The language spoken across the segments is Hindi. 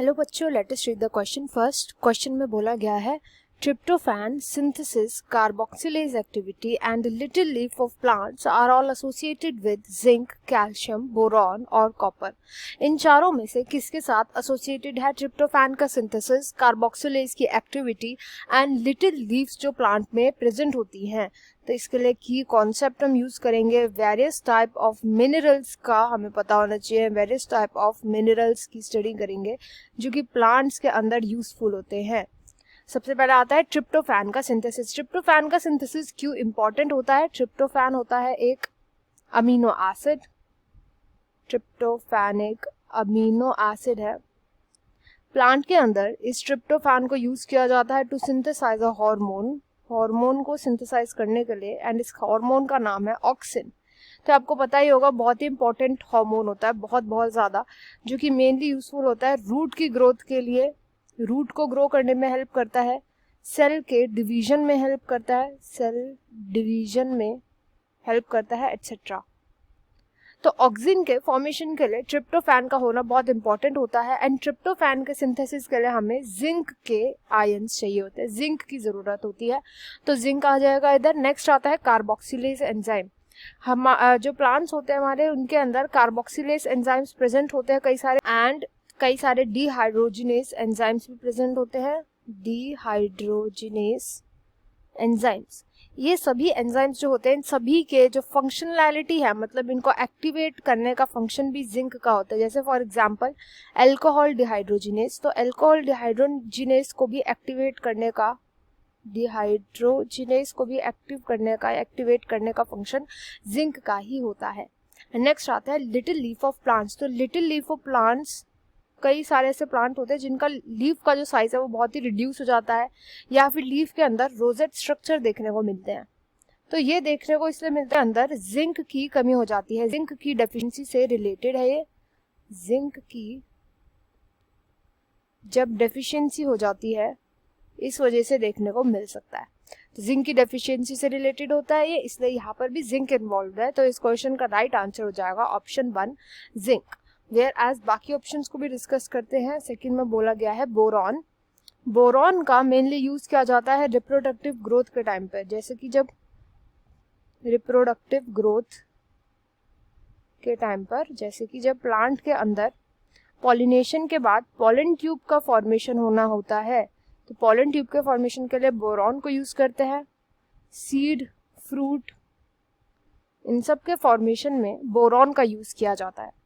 हेलो बच्चों, let us read the question first. Question में बोला गया है tryptophan synthesis, carboxylase activity and little leaf of plants are all associated with zinc, calcium, boron और copper। इन चारों में से किसके साथ एसोसिएटेड है ट्रिप्टोफैन का सिंथेसिस, कार्बोक्सिलेज की एक्टिविटी एंड लिटिल लीव्स जो प्लांट में प्रेजेंट होती हैं। तो इसके लिए की कॉन्सेप्ट हम यूज करेंगे वेरियस टाइप ऑफ मिनरल्स का, हमें पता होना चाहिए। वेरियस टाइप ऑफ मिनरल्स की स्टडी करेंगे जो कि प्लांट्स के अंदर यूजफुल होते हैं। सबसे पहले आता है ट्रिप्टोफैन का सिंथेसिस। ट्रिप्टोफैन का सिंथेसिस क्यों इंपॉर्टेंट होता है? ट्रिप्टोफैन होता है एक अमीनो एसिड। ट्रिप्टोफैन एक अमीनो एसिड है। प्लांट के अंदर इस ट्रिप्टोफैन को यूज किया जाता है to synthesise a hormone, hormone को सिंथेसाइज करने के लिए, एंड इस हार्मोन का नाम है ऑक्सिन। तो आपको पता ही होगा, बहुत ही इंपॉर्टेंट हार्मोन होता है, बहुत ज्यादा, जो कि मेनली यूजफुल होता है रूट की ग्रोथ के लिए। रूट को ग्रो करने में हेल्प करता है, सेल के डिवीजन में हेल्प करता है, सेल डिवीजन में हेल्प करता है, एटसेट्रा। तो ऑक्सिन के फॉर्मेशन के लिए ट्रिप्टोफैन का होना बहुत इंपॉर्टेंट होता है। एंड ट्रिप्टोफैन के सिंथेसिस के लिए हमें जिंक के आयंस चाहिए होते हैं, जिंक की जरूरत होती है। तो जिंक आ जाएगा इधर। नेक्स्ट आता है कार्बोक्सिलेज एंजाइम। हम जो प्लांट्स होते हैं हमारे, उनके अंदर कार्बोक्सिलेज एंजाइम्स प्रेजेंट होते हैं कई सारे, एंड कई सारे डिहाइड्रोजिनेस एंजाइम्स भी प्रेजेंट होते हैं। डिहाइड्रोजिनेस एंजाइम्स, ये सभी एंजाइम्स जो होते हैं, इन सभी के जो फंक्शनैलिटी है, मतलब इनको एक्टिवेट करने का फंक्शन भी जिंक का होता है। जैसे फॉर एग्जांपल अल्कोहल डिहाइड्रोजिनेस, तो अल्कोहल डिहाइड्रोजिनेस को भी एक्टिवेट करने का, डिहाइड्रोजिनेस को भी एक्टिवेट करने का फंक्शन जिंक का ही होता है। नेक्स्ट आता है लिटिल लीफ ऑफ प्लांट्स। तो लिटिल लीफ ऑफ प्लांट्स, कई सारे ऐसे प्लांट होते हैं जिनका लीफ का जो साइज है वो बहुत ही रिड्यूस हो जाता है, या फिर लीफ के अंदर रोजेट स्ट्रक्चर देखने को मिलते हैं। तो ये देखने को इसलिए मिलते हैं, अंदर जिंक की कमी हो जाती है, जिंक की डेफिशिएंसी से रिलेटेड है ये। जिंक की जब डेफिशिएंसी हो जाती है, इस वजह से देखने को मिल सकता है। तो जिंक की डेफिशिएंसी से रिलेटेड होता है ये, इसलिए यहाँ पर भी जिंक इन्वॉल्व है। तो इस क्वेश्चन का राइट आंसर हो जाएगा ऑप्शन 1 जिंक। वेयर एज बाकी ऑप्शंस को भी डिस्कस करते हैं। सेकंड में बोला गया है बोरॉन। बोरॉन का मेनली यूज किया जाता है रिप्रोडक्टिव ग्रोथ के टाइम पे, जैसे कि जब रिप्रोडक्टिव ग्रोथ के टाइम पर, जैसे कि जब प्लांट के अंदर पॉलिनेशन के बाद पॉलन ट्यूब का फॉर्मेशन होना होता है, तो पॉलन ट्यूब के फॉर्मेशन के लिए बोरॉन को यूज करते हैं। सीड, फ्रूट, इन सब के फॉर्मेशन में बोरॉन का यूज किया जाता है।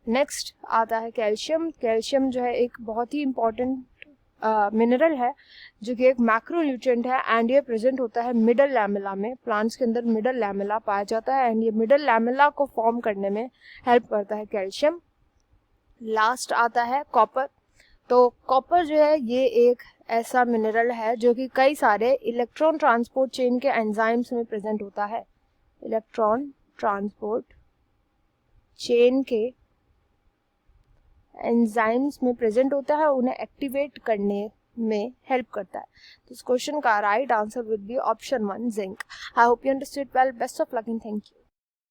नेक्स्ट आता है कैल्शियम। कैल्शियम जो है एक बहुत ही इंपॉर्टेंट मिनरल है, जो कि एक मैक्रोन्यूट्रिएंट है, एंड ये प्रेजेंट होता है मिडल लैमेला में। प्लांट्स के अंदर मिडल लैमेला पाया जाता है, एंड ये मिडल लैमेला को फॉर्म करने में हेल्प करता है कैल्शियम। लास्ट आता है कॉपर। तो कॉपर जो है ये एक ऐसा मिनरल है जो कि कई सारे इलेक्ट्रॉन ट्रांसपोर्ट चेन के एंजाइम्स में प्रेजेंट होता है। इलेक्ट्रॉन ट्रांसपोर्ट चेन के एंजाइम्स में प्रेजेंट होता है, उन्हें एक्टिवेट करने में हेल्प करता है। तो इस क्वेश्चन का right answer will be option 1 zinc. I hope you understood well. Best of luck and thank you.